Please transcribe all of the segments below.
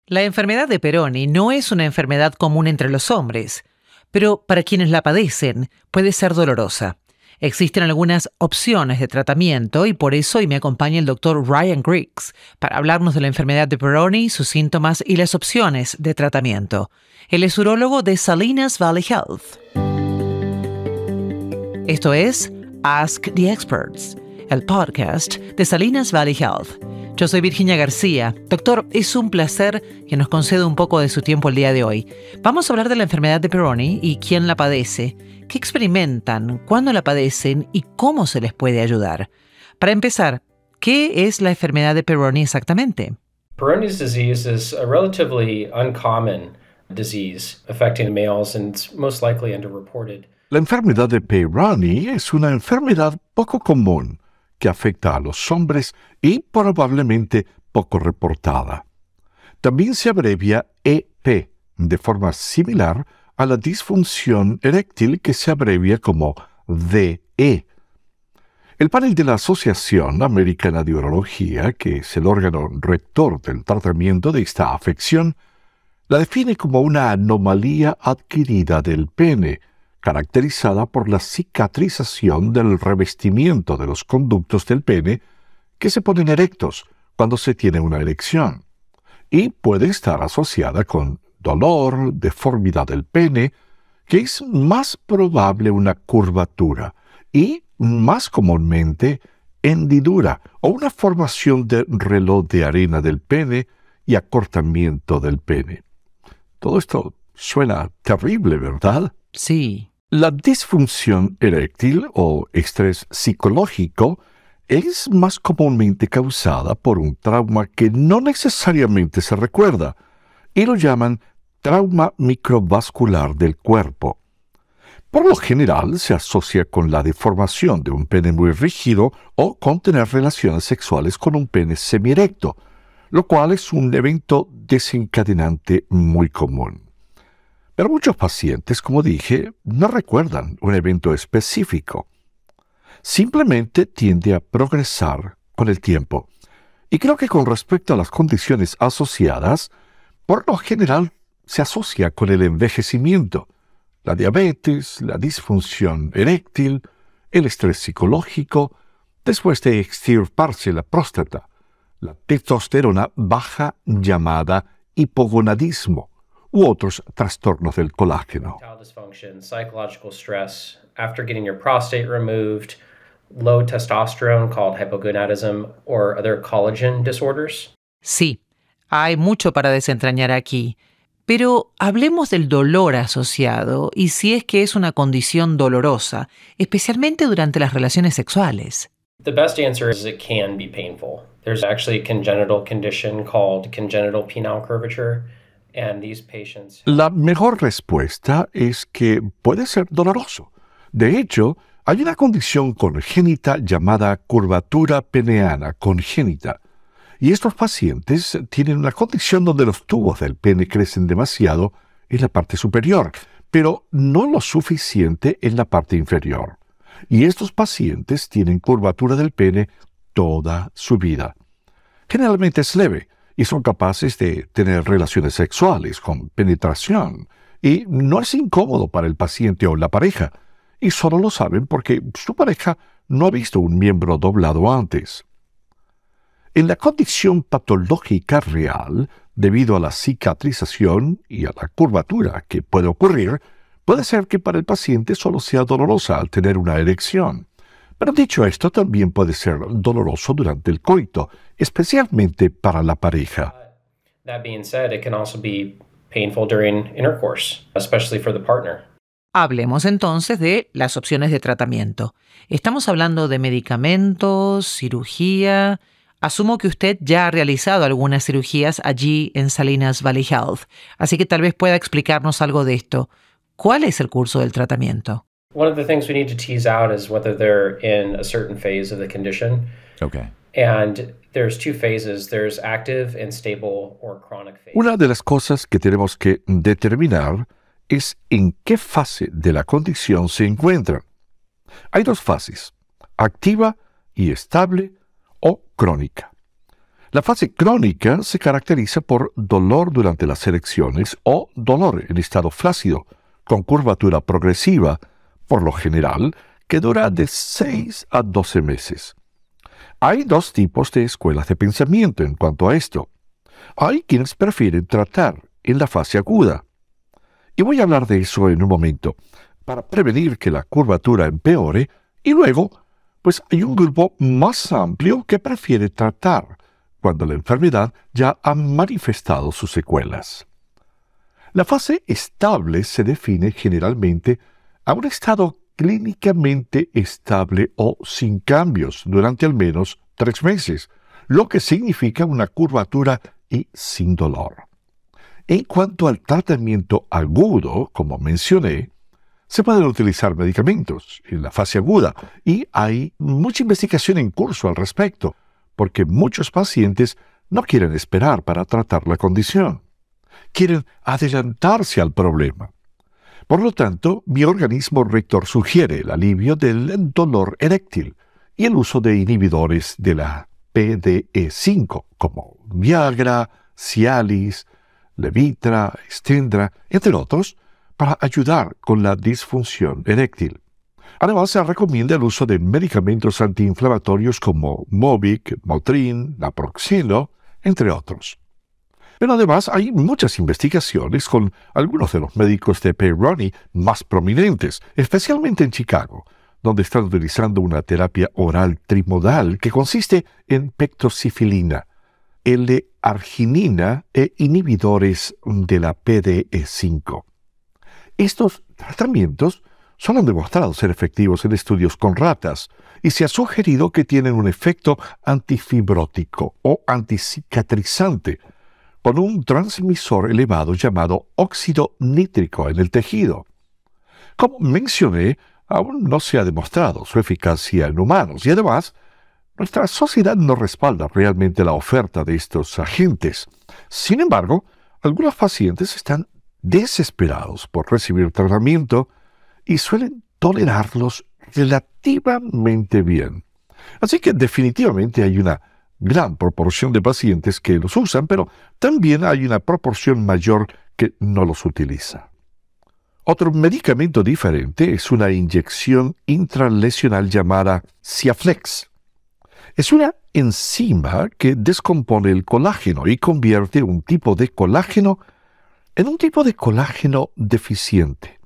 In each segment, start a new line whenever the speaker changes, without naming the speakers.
La enfermedad de Peyronie no es una enfermedad común entre los hombres, pero para quienes la padecen puede ser dolorosa. Existen algunas opciones de tratamiento y por eso hoy me acompaña el doctor Ryan Griggs para hablarnos de la enfermedad de Peyronie, sus síntomas y las opciones de tratamiento. Él es urólogo de Salinas Valley Health. Esto es Ask the Experts, el podcast de Salinas Valley Health. Yo soy Virginia García. Doctor, es un placer que nos conceda un poco de su tiempo el día de hoy. Vamos a hablar de la enfermedad de Peyronie y quién la padece, qué experimentan, cuándo la padecen y cómo se les puede ayudar. Para empezar, ¿qué es la enfermedad de Peyronie exactamente?
Peyronie's disease is a relatively uncommon disease affecting males and it's most likely underreported.
La enfermedad de Peyronie es una enfermedad poco común que afecta a los hombres y probablemente poco reportada. También se abrevia EP, de forma similar a la disfunción eréctil que se abrevia como DE. El panel de la Asociación Americana de Urología, que es el órgano rector del tratamiento de esta afección, la define como una anomalía adquirida del pene, caracterizada por la cicatrización del revestimiento de los conductos del pene que se ponen erectos cuando se tiene una erección, y puede estar asociada con dolor, deformidad del pene, que es más probable una curvatura y, más comúnmente, hendidura o una formación de reloj de arena del pene y acortamiento del pene. Todo esto suena terrible, ¿verdad?
Sí.
La disfunción eréctil o estrés psicológico es más comúnmente causada por un trauma que no necesariamente se recuerda, y lo llaman trauma microvascular del cuerpo. Por lo general se asocia con la deformación de un pene muy rígido o con tener relaciones sexuales con un pene semierecto, lo cual es un evento desencadenante muy común. Pero muchos pacientes, como dije, no recuerdan un evento específico. Simplemente tiende a progresar con el tiempo. Y creo que con respecto a las condiciones asociadas, por lo general se asocia con el envejecimiento, la diabetes, la disfunción eréctil, el estrés psicológico, después de extirparse la próstata, la testosterona baja llamada hipogonadismo, u otros trastornos del colágeno.
Dysfunction, psychological stress, after getting your prostate removed, low testosterone called hypogonadism, or other collagen disorders.
Sí, hay mucho para desentrañar aquí, pero hablemos del dolor asociado y si es que es una condición dolorosa, especialmente durante las relaciones sexuales.
The best answer is it can be painful. There's actually a congenital condition called congenital penile curvature.
La mejor respuesta es que puede ser doloroso. De hecho, hay una condición congénita llamada curvatura peneana congénita, y estos pacientes tienen una condición donde los tubos del pene crecen demasiado en la parte superior, pero no lo suficiente en la parte inferior. Y estos pacientes tienen curvatura del pene toda su vida. Generalmente es leve, y son capaces de tener relaciones sexuales con penetración, y no es incómodo para el paciente o la pareja, y solo lo saben porque su pareja no ha visto un miembro doblado antes. En la condición patológica real, debido a la cicatrización y a la curvatura que puede ocurrir, puede ser que para el paciente solo sea dolorosa al tener una erección. Pero dicho esto, también puede ser doloroso durante el coito, especialmente para la pareja.
That being said, it can also be painful during intercourse, especially for the partner.
Hablemos entonces de las opciones de tratamiento. Estamos hablando de medicamentos, cirugía. Asumo que usted ya ha realizado algunas cirugías allí en Salinas Valley Health, así que tal vez pueda explicarnos algo de esto. ¿Cuál es el curso del tratamiento?
One of the things we need to tease out is whether they're in a certain phase of the condition.
Okay.
And there's two phases. There's active and stable or chronic phase.
Una de las cosas que tenemos que determinar es en qué fase de la condición se encuentran. Hay dos fases, activa y estable o crónica. La fase crónica se caracteriza por dolor durante las erecciones o dolor en estado flácido, con curvatura progresiva, por lo general, que dura de 6 a 12 meses. Hay dos tipos de escuelas de pensamiento en cuanto a esto. Hay quienes prefieren tratar en la fase aguda. Y voy a hablar de eso en un momento, para prevenir que la curvatura empeore, y luego, pues hay un grupo más amplio que prefiere tratar cuando la enfermedad ya ha manifestado sus secuelas. La fase estable se define generalmente a un estado clínicamente estable o sin cambios durante al menos 3 meses, lo que significa una curvatura y sin dolor. En cuanto al tratamiento agudo, como mencioné, se pueden utilizar medicamentos en la fase aguda y hay mucha investigación en curso al respecto, porque muchos pacientes no quieren esperar para tratar la condición. Quieren adelantarse al problema. Por lo tanto, mi organismo rector sugiere el alivio del dolor eréctil y el uso de inhibidores de la PDE5, como Viagra, Cialis, Levitra, Stendra, entre otros, para ayudar con la disfunción eréctil. Además, se recomienda el uso de medicamentos antiinflamatorios como Movic, Motrin, Naproxeno, entre otros. Pero además hay muchas investigaciones con algunos de los médicos de Peyronie más prominentes, especialmente en Chicago, donde están utilizando una terapia oral trimodal que consiste en pectosifilina, L-arginina e inhibidores de la PDE5. Estos tratamientos solo han demostrado ser efectivos en estudios con ratas y se ha sugerido que tienen un efecto antifibrótico o anticicatrizante con un transmisor elevado llamado óxido nítrico en el tejido. Como mencioné, aún no se ha demostrado su eficacia en humanos y además, nuestra sociedad no respalda realmente la oferta de estos agentes. Sin embargo, algunos pacientes están desesperados por recibir tratamiento y suelen tolerarlos relativamente bien. Así que definitivamente hay una gran proporción de pacientes que los usan, pero también hay una proporción mayor que no los utiliza. Otro medicamento diferente es una inyección intralesional llamada Ciaflex. Es una enzima que descompone el colágeno y convierte un tipo de colágeno en un tipo de colágeno deficiente.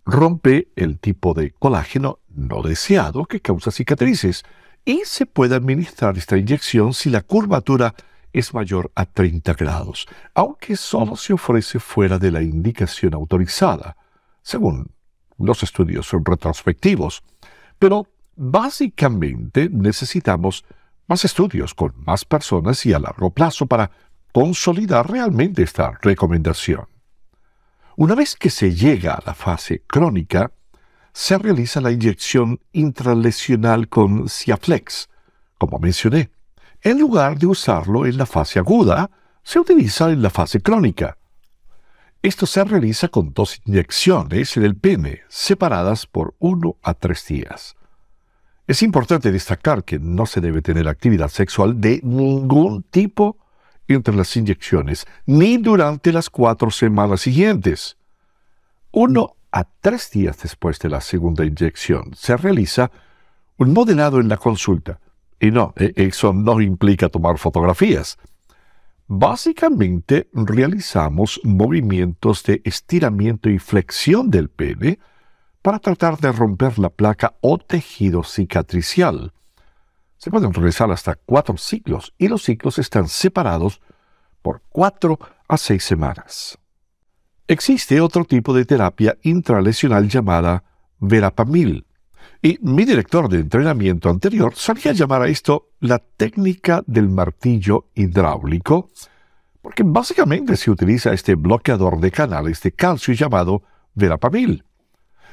Rompe el tipo de colágeno no deseado que causa cicatrices y se puede administrar esta inyección si la curvatura es mayor a 30 grados, aunque solo se ofrece fuera de la indicación autorizada, según los estudios retrospectivos. Pero básicamente necesitamos más estudios con más personas y a largo plazo para consolidar realmente esta recomendación. Una vez que se llega a la fase crónica, se realiza la inyección intralesional con Ciaflex, como mencioné. En lugar de usarlo en la fase aguda, se utiliza en la fase crónica. Esto se realiza con 2 inyecciones en el pene, separadas por 1 a 3 días. Es importante destacar que no se debe tener actividad sexual de ningún tipo entre las inyecciones, ni durante las 4 semanas siguientes. 1 a 3 días después de la segunda inyección se realiza un modelado en la consulta. Y no, eso no implica tomar fotografías. Básicamente realizamos movimientos de estiramiento y flexión del pene para tratar de romper la placa o tejido cicatricial. Se pueden realizar hasta 4 ciclos y los ciclos están separados por 4 a 6 semanas. Existe otro tipo de terapia intralesional llamada verapamil, y mi director de entrenamiento anterior solía llamar a esto la técnica del martillo hidráulico, porque básicamente se utiliza este bloqueador de canales de calcio llamado verapamil,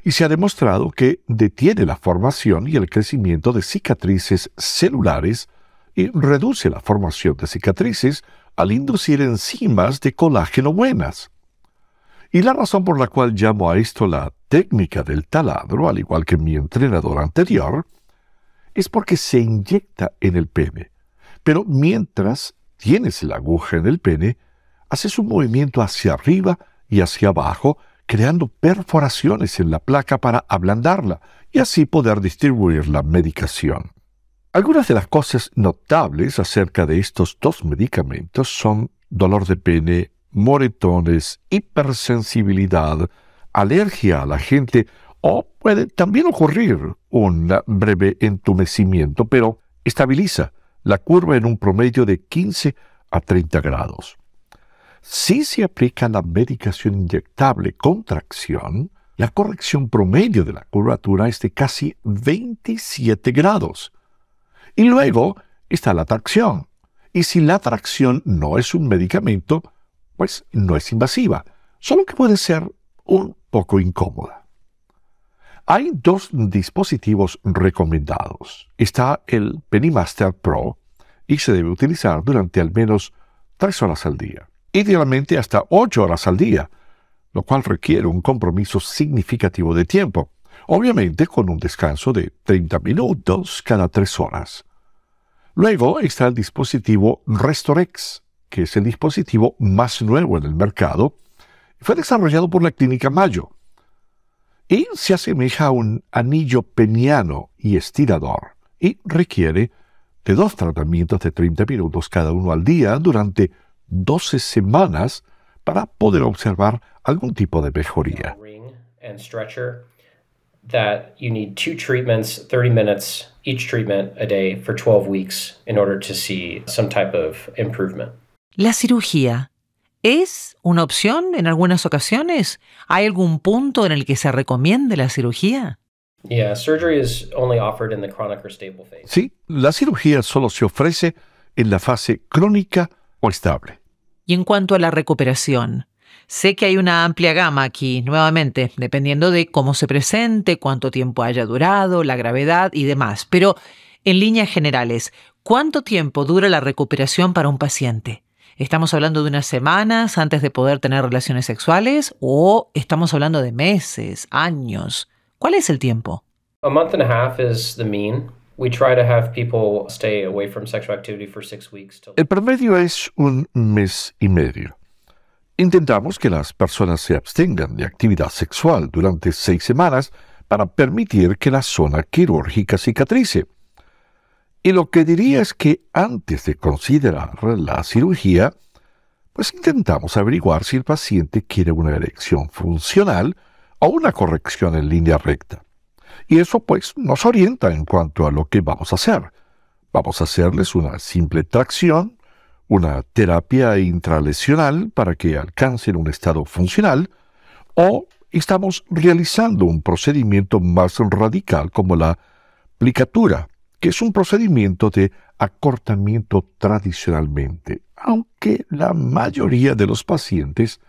y se ha demostrado que detiene la formación y el crecimiento de cicatrices celulares y reduce la formación de cicatrices al inducir enzimas de colágeno buenas. Y la razón por la cual llamo a esto la técnica del taladro, al igual que mi entrenador anterior, es porque se inyecta en el pene, Pero mientras tienes la aguja en el pene, haces un movimiento hacia arriba y hacia abajo, creando perforaciones en la placa para ablandarla y así poder distribuir la medicación. Algunas de las cosas notables acerca de estos dos medicamentos son dolor de pene, moretones, hipersensibilidad, alergia a la gente o puede también ocurrir un breve entumecimiento, pero estabiliza la curva en un promedio de 15 a 30 grados. Si se aplica la medicación inyectable con tracción, la corrección promedio de la curvatura es de casi 27 grados. Y luego está la tracción. Y si la tracción no es un medicamento, pues no es invasiva, solo que puede ser un poco incómoda. Hay dos dispositivos recomendados. Está el Pennymaster Pro y se debe utilizar durante al menos 3 horas al día. Idealmente hasta 8 horas al día, lo cual requiere un compromiso significativo de tiempo, obviamente con un descanso de 30 minutos cada 3 horas. Luego está el dispositivo Restorex, que es el dispositivo más nuevo en el mercado, y fue desarrollado por la Clínica Mayo, y se asemeja a un anillo peniano y estirador, y requiere de 2 tratamientos de 30 minutos cada uno al día durante 12 semanas para poder observar algún tipo de mejoría.
That you need 2 treatments, 30 minutes each treatment a day for 12 weeks in order to see some type of improvement.
¿La cirugía es una opción en algunas ocasiones? ¿Hay algún punto en el que se recomiende la cirugía?
Yeah, surgery is only offered in the chronic or stable phase.
Sí, la cirugía solo se ofrece en la fase crónica o estable.
Y en cuanto a la recuperación, sé que hay una amplia gama aquí, nuevamente, dependiendo de cómo se presente, cuánto tiempo haya durado, la gravedad y demás. Pero, en líneas generales, ¿cuánto tiempo dura la recuperación para un paciente? ¿Estamos hablando de unas semanas antes de poder tener relaciones sexuales o estamos hablando de meses, años? ¿Cuál es el tiempo?
A month and a half is the mean. We try to have people stay away from sexual activity for 6 weeks.
El promedio es 1 mes y medio. Intentamos que las personas se abstengan de actividad sexual durante 6 semanas para permitir que la zona quirúrgica cicatrice. Y lo que diría es que antes de considerar la cirugía, pues intentamos averiguar si el paciente quiere una erección funcional o una corrección en línea recta. Y eso pues nos orienta en cuanto a lo que vamos a hacer. Vamos a hacerles una simple tracción, una terapia intralesional para que alcancen un estado funcional, o estamos realizando un procedimiento más radical como la plicatura, que es un procedimiento de acortamiento tradicionalmente, aunque la mayoría de los pacientes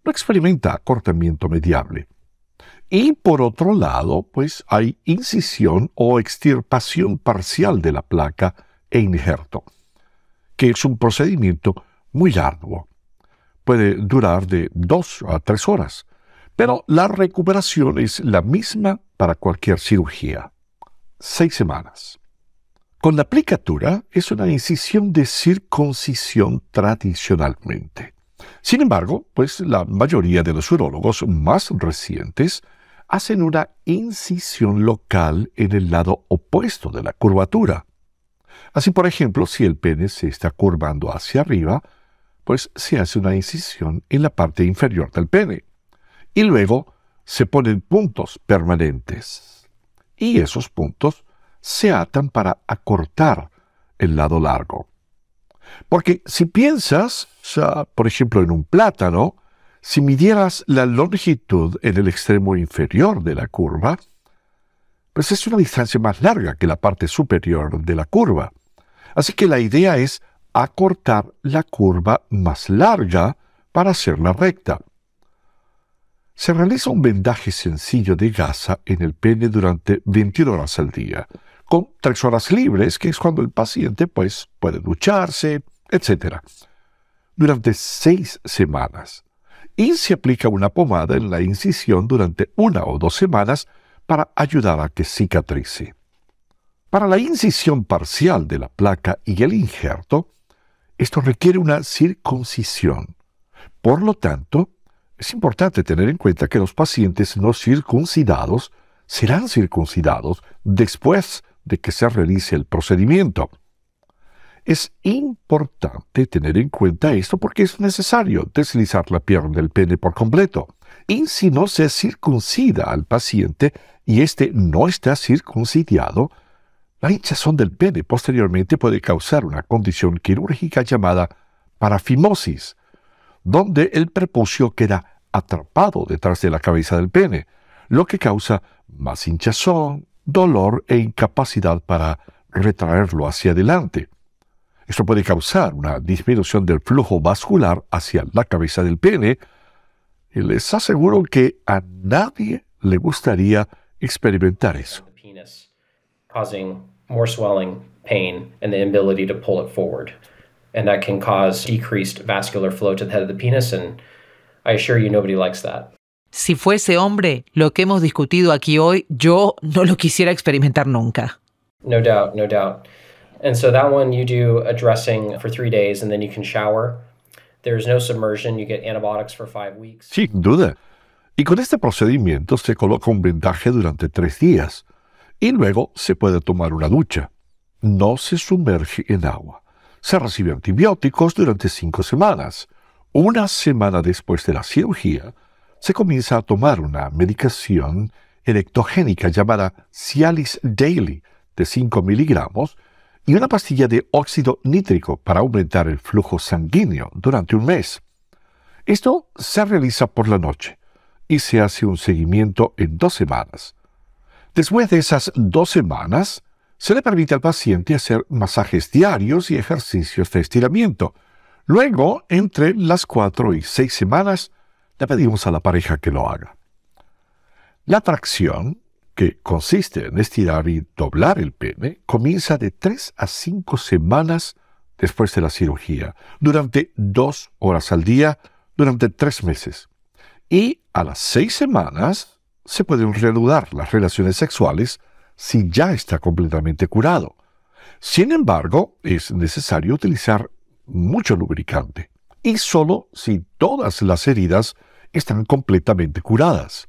no experimenta acortamiento mediable. Y por otro lado, pues hay incisión o extirpación parcial de la placa e injerto, que es un procedimiento muy arduo. Puede durar de 2 a 3 horas, pero la recuperación es la misma para cualquier cirugía. 6 semanas. Con la plicatura es una incisión de circuncisión tradicionalmente. Sin embargo, pues la mayoría de los urólogos más recientes hacen una incisión local en el lado opuesto de la curvatura. Así, por ejemplo, si el pene se está curvando hacia arriba, pues se hace una incisión en la parte inferior del pene. Y luego se ponen puntos permanentes. Y esos puntos se atan para acortar el lado largo. Porque si piensas, por ejemplo, en un plátano, si midieras la longitud en el extremo inferior de la curva, pues es una distancia más larga que la parte superior de la curva. Así que la idea es acortar la curva más larga para hacerla recta. Se realiza un vendaje sencillo de gasa en el pene durante 21 horas al día, con 3 horas libres, que es cuando el paciente pues, puede ducharse, etc. Durante 6 semanas. Y se aplica una pomada en la incisión durante 1 o 2 semanas para ayudar a que cicatrice. Para la incisión parcial de la placa y el injerto, esto requiere una circuncisión. Por lo tanto, es importante tener en cuenta que los pacientes no circuncidados serán circuncidados después de que se realice el procedimiento. Es importante tener en cuenta esto porque es necesario deslizar la piel del pene por completo. Y si no se circuncida al paciente y éste no está circuncidado, la hinchazón del pene posteriormente puede causar una condición quirúrgica llamada parafimosis, donde el prepucio queda atrapado detrás de la cabeza del pene, lo que causa más hinchazón, dolor e incapacidad para retraerlo hacia adelante. Esto puede causar una disminución del flujo vascular hacia la cabeza del pene, y les aseguro que a nadie le gustaría experimentar eso.
Causing more swelling, pain, and the inability to pull it forward. And that can cause decreased vascular flow to the head of the penis, and I assure you nobody likes that.
Si fuese hombre, lo que hemos discutido aquí hoy, yo no lo quisiera experimentar nunca.
No doubt, no doubt. And so that one you do a dressing for 3 days and then you can shower. There's no submersion. You get antibiotics for 5 weeks.
Sin duda. Y con este procedimiento se coloca un vendaje durante 3 días. Y luego se puede tomar una ducha. No se sumerge en agua. Se recibe antibióticos durante 5 semanas. Una semana después de la cirugía, se comienza a tomar una medicación erectogénica llamada Cialis Daily de 5 miligramos y una pastilla de óxido nítrico para aumentar el flujo sanguíneo durante un mes. Esto se realiza por la noche y se hace un seguimiento en 2 semanas. Después de esas 2 semanas, se le permite al paciente hacer masajes diarios y ejercicios de estiramiento. Luego, entre las 4 y 6 semanas, le pedimos a la pareja que lo haga. La tracción, que consiste en estirar y doblar el pene, comienza de 3 a 5 semanas después de la cirugía, durante 2 horas al día, durante 3 meses. Y a las 6 semanas se pueden reanudar las relaciones sexuales si ya está completamente curado. Sin embargo, es necesario utilizar mucho lubricante, y solo si todas las heridas están completamente curadas.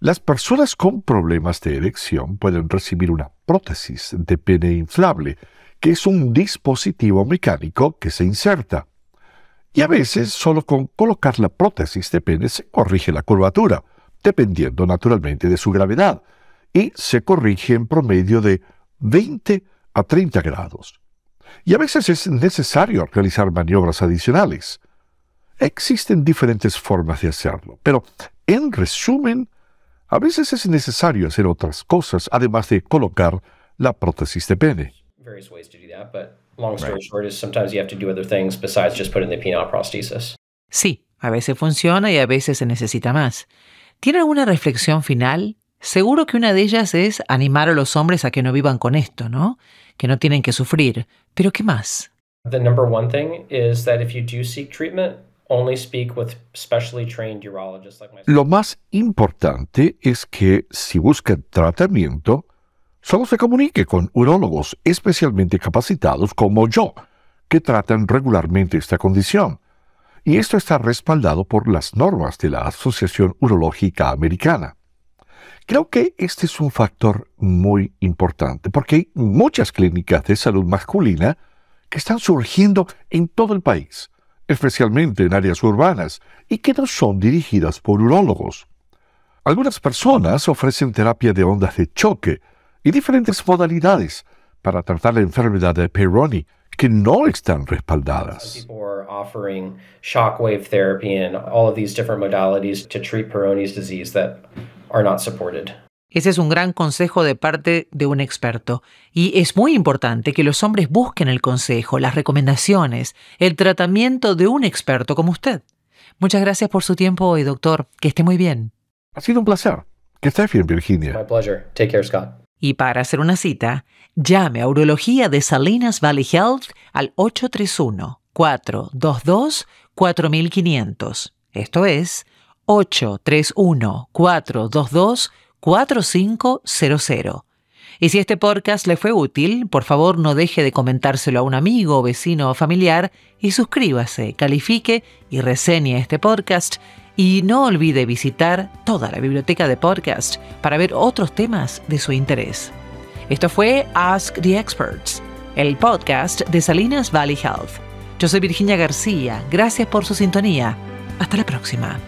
Las personas con problemas de erección pueden recibir una prótesis de pene inflable, que es un dispositivo mecánico que se inserta. Y a veces solo con colocar la prótesis de pene se corrige la curvatura, dependiendo naturalmente de su gravedad, y se corrige en promedio de 20 a 30 grados. Y a veces es necesario realizar maniobras adicionales. Existen diferentes formas de hacerlo, pero en resumen, a veces es necesario hacer otras cosas además de colocar la prótesis de pene.
Various ways to do that, but long story short is sometimes you have to do other things besides just putting the penile prosthesis.
Sí, a veces funciona y a veces se necesita más. ¿Tiene alguna reflexión final? Seguro que una de ellas es animar a los hombres a que no vivan con esto, ¿no? Que no tienen que sufrir. ¿Pero qué más?
The number one thing is that if you do seek treatment, only speak with specially trained urologists like myself.
Lo más importante es que si busca tratamiento, solo se comunique con urólogos especialmente capacitados como yo, que tratan regularmente esta condición. Y esto está respaldado por las normas de la Asociación Urológica Americana. Creo que este es un factor muy importante, porque hay muchas clínicas de salud masculina que están surgiendo en todo el país, especialmente en áreas urbanas, y que no son dirigidas por urólogos. Algunas personas ofrecen terapia de ondas de choque y diferentes modalidades para tratar la enfermedad de Peyronie que no están respaldadas.
People are offering shockwave therapy and all of these different modalities to treat Peyronie's disease that are not supported.
Ese es un gran consejo de parte de un experto. Y es muy importante que los hombres busquen el consejo, las recomendaciones, el tratamiento de un experto como usted. Muchas gracias por su tiempo hoy, doctor. Que esté muy bien.
Ha sido un placer. Que estés bien, Virginia.
My pleasure. Take care, Scott.
Y para hacer una cita, llame a Urología de Salinas Valley Health al 831-422-4500. Esto es 831-422-4500. Y si este podcast le fue útil, por favor no deje de comentárselo a un amigo, vecino o familiar y suscríbase, califique y reseñe este podcast. Y no olvide visitar toda la biblioteca de podcast para ver otros temas de su interés. Esto fue Ask the Experts, el podcast de Salinas Valley Health. Yo soy Virginia García. Gracias por su sintonía. Hasta la próxima.